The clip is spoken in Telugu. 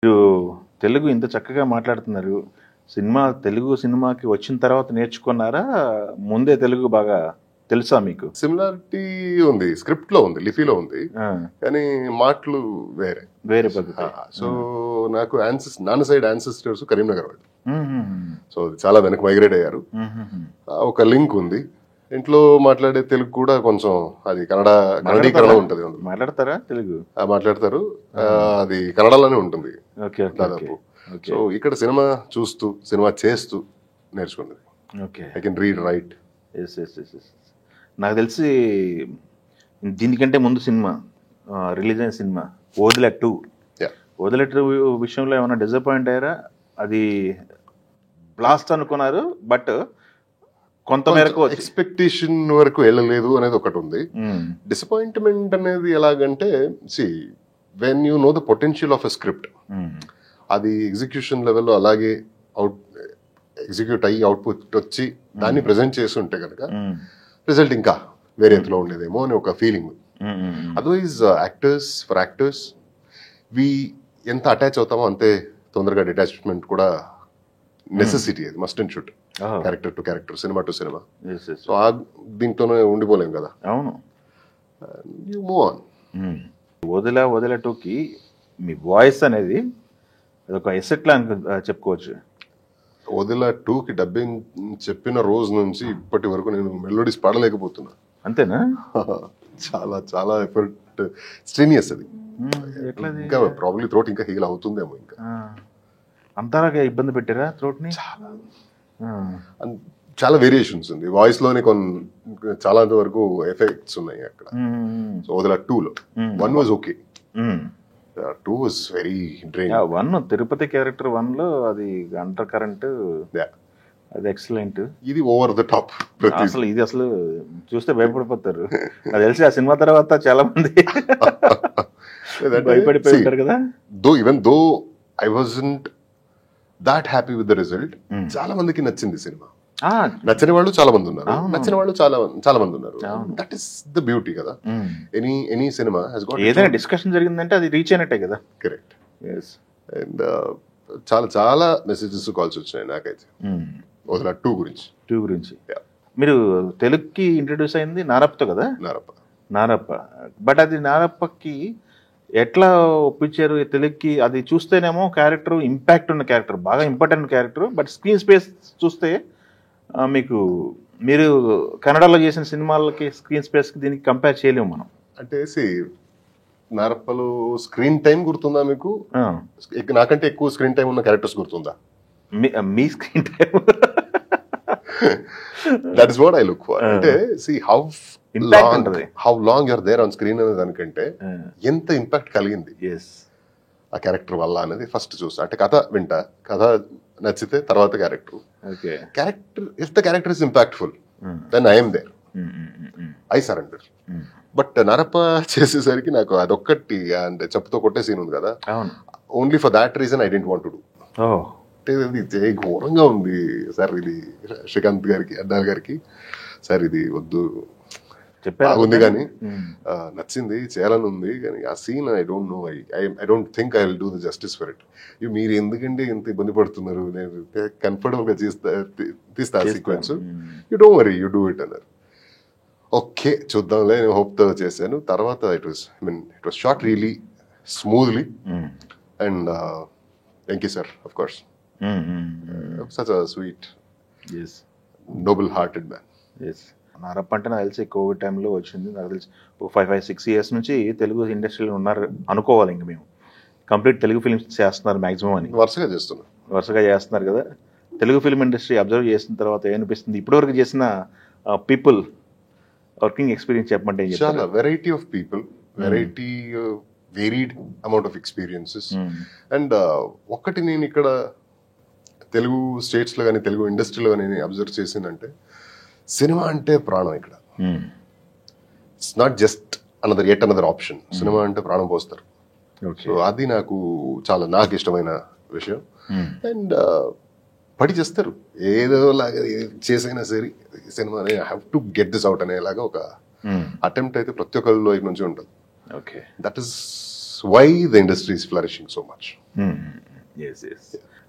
మీరు తెలుగు ఇంత చక్కగా మాట్లాడుతున్నారు. తెలుగు సినిమాకి వచ్చిన తర్వాత నేర్చుకున్నారా? ముందే తెలుగు బాగా తెలుసా మీకు? సిమిలారిటీ ఉంది, స్క్రిప్ట్ లో ఉంది, లిపిలో ఉంది, కానీ మాటలు వేరే వేరే పద్ధతి. సో నాకు నాన్న సైడ్ యాన్సిస్టర్స్ కరీంనగర్ వాళ్ళు. సో చాలా వెనక మైగ్రేట్ అయ్యారు. ఒక లింక్ ఉంది. ఇంట్లో మాట్లాడే తెలుగు కూడా కొంచెం అది కన్నడీకరణ ఉంటుంది. మాట్లాడతారా తెలుగు? మాట్లాడతారు. అది కన్నడలోనే ఉంటుంది దాదాపు. సో ఇక్కడ సినిమా చూస్తూ సినిమా చేస్తూ నేర్చుకున్నది. I can read, right. నాకు తెలిసి దీనికంటే ముందు సినిమా రిలీజ్ అయిన సినిమా ఓదిలా 2. ఓదిలా 2 విషయంలో ఏమైనా డిసప్పాయింట్ అయ్యారా? అది బ్లాస్ట్ అనుకున్నారు, బట్ కొంతమేరకు ఎక్స్పెక్టేషన్ వరకు వెళ్ళలేదు అనేది ఒకటి ఉంది. డిసప్పాయింట్మెంట్ అనేది ఎలాగంటే, when you know the potential of a script, అది ఎగ్జిక్యూషన్ లెవెల్లో అలాగే ఎగ్జిక్యూట్ అయ్యి అవుట్పుట్ వచ్చి దాన్ని ప్రెజెంట్ చేసి ఉంటే కనుక రిజల్ట్ ఇంకా వేరే ఎత్తులో ఉండేదేమో అని ఒక ఫీలింగ్. అదర్వైజ్ యాక్టర్స్ వి ఎంత అటాచ్ అవుతామో అంతే తొందరగా డిటాచ్మెంట్ కూడా నెసెసిటీ. అది must and should, character to character, cinema to cinema. So దీంట్లోనే ఉండిపోలేం కదా. అవును, యూ మూవ్ ఆన్. ఓదిలా 2కి మీ వాయిస్ అనేది ఒక ఎసెట్ లా చెప్పుకోవచ్చు. ఓదిలా 2కి డబ్బింగ్ చెప్పిన రోజు నుంచి ఇప్పటి వరకు నేను మెలోడీస్ పాడలేకపోతున్నా. అంతేనా? చాలా చాలా ఎఫర్ట్, స్ట్రీనియస్ అది. ఇంకా ప్రాబ్లీ థ్రోట్ ఇంకా హీల్ అవుతుందేమో. ఇంకా అంతలాగా ఇబ్బంది పెట్టారా థ్రోట్ ని? చాలా వేరియేషన్స్ ఉంది వాయిస్ లోనే, చాలా వరకు ఎఫెక్ట్స్ ఉన్నాయి అక్కడ. సో ఓదిలా 2లో 1 was okay, 2 was very drain. 1 Tirupati character 1లో అది అండర్ కరెంట్, అది ఎక్సలెంట్. ఇది ఓవర్ ద టాప్. అసలు ఇది అసలు చూస్తే భయపడిపోతారు. అది తెలిసి ఆ సినిమా తర్వాత చాలా మంది భయపడిపోయారు కదా. Though I wasn't that happy with the result. చాలా మందికి నచ్చింది సినిమా. నచ్చని వాళ్ళు చాలా మంది ఉన్నారు, నచ్చిన వాళ్ళు చాలా మంది ఉన్నారు. దట్ ఈస్ ద బ్యూటీ కదా. ఎనీ సినిమా హస్ గాట్, ఏదైనా డిస్కషన్ జరిగిందంటే అది రీచ్ అయినట్టే కదా. కరెక్ట్. అండ్ చాలా చాలా మెసేజెస్, కాల్స్ వచ్చినాయి నాకైతే ఓదిలా 2 గురించి. మీరు తెలుగుకి ఇంట్రడ్యూస్ అయింది నారప్పతో కదా? నారప్ప. బట్ అది నారప్పకి ఎట్లా ఒప్పించారు తెలుగుకి? అది చూస్తేనేమో క్యారెక్టర్ ఇంపాక్ట్ ఉన్న క్యారెక్టర్, బాగా important character, but screen space చూస్తే మీరు కన్నడలో చేసిన సినిమాలకి స్క్రీన్ స్పేస్కి దీనికి కంపేర్ చేయలేము మనం. అంటే నారప్పలో స్క్రీన్ టైం గుర్తుందా మీకు? నాకంటే ఎక్కువ స్క్రీన్ టైం ఉన్న క్యారెక్టర్స్ గుర్తుందా? మీ screen time that is what I look for. అంటే how long you're there on screen అనే దానికంటే ఎంత ఇంపాక్ట్ కలిగింది ఆ క్యారెక్టర్ వల్ల అనేది ఫస్ట్ చూస్తా. అంటే కథ వింటా, కథ నచ్చితే తర్వాత character. If the character is impactful then I am there, I surrender. But Narappa చేసేసరికి నాకు అదొక్కటి, అంటే చెప్పుతో కొట్టే సీన్ ఉంది కదా, only for that reason I don't want to do. అంటే ఘోరంగా ఉంది సార్ ఇది. శ్రీకాంత్ గారికి, అడ్డాల్ గారికి, సార్ ఇది వద్దు బాగుంది కానీ నచ్చింది, చేయాలని ఉంది, కానీ ఆ scene I don't know, I don't think I will do the justice for it. మీరు ఎందుకంటే ఎంత ఇబ్బంది పడుతున్నారు, నేను కంఫర్టబుల్ గా తీస్తా sequence, you don't worry, you do it అన్నారు. ఓకే చూద్దాంలే, నేను హోప్ తో చేశాను. తర్వాత it was shot really smoothly. And Venky sir of course, such a sweet, noble hearted man. Narappa అంటే నాకు తెలిసి కోవిడ్ టైంలో వచ్చింది. నాకు తెలిసి 5-6 ఇయర్స్ నుంచి తెలుగు ఇండస్ట్రీలో ఉన్నారు అనుకోవాలి. ఇంక మేము కంప్లీట్ తెలుగు ఫిల్మ్స్ చేస్తున్నారు మ్యాక్సిమం అని. వరుసగా చేస్తున్నారు కదా. తెలుగు ఫిల్మ్ ఇండస్ట్రీ అబ్జర్వ్ చేసిన తర్వాత ఏమనిపిస్తుంది? ఇప్పటివరకు చేసిన పీపుల్ వర్కింగ్ ఎక్స్పీరియన్స్ చెప్పమంటే? చాలా variety of people, varied amount of experiences. And ఒక్కటి నేను ఇక్కడ తెలుగు స్టేట్స్ లో కానీ తెలుగు ఇండస్ట్రీలో కానీ అబ్జర్వ్ చేసిందంటే, సినిమా అంటే ప్రాణం ఇక్కడ. It's not just yet another option. Cinema అంటే ప్రాణం పోస్తారు. సో అది నాకు ఇష్టమైన విషయం. అండ్ పడి చేస్తారు, ఏదో లాగా చేసైనా సరే సినిమా I have to get this out అనేలాగా ఒక అటెంప్ట్ అయితే ప్రతి ఒక్కరిలో నుంచి ఉంటుంది. That is why the industry is flourishing so much. Yes yes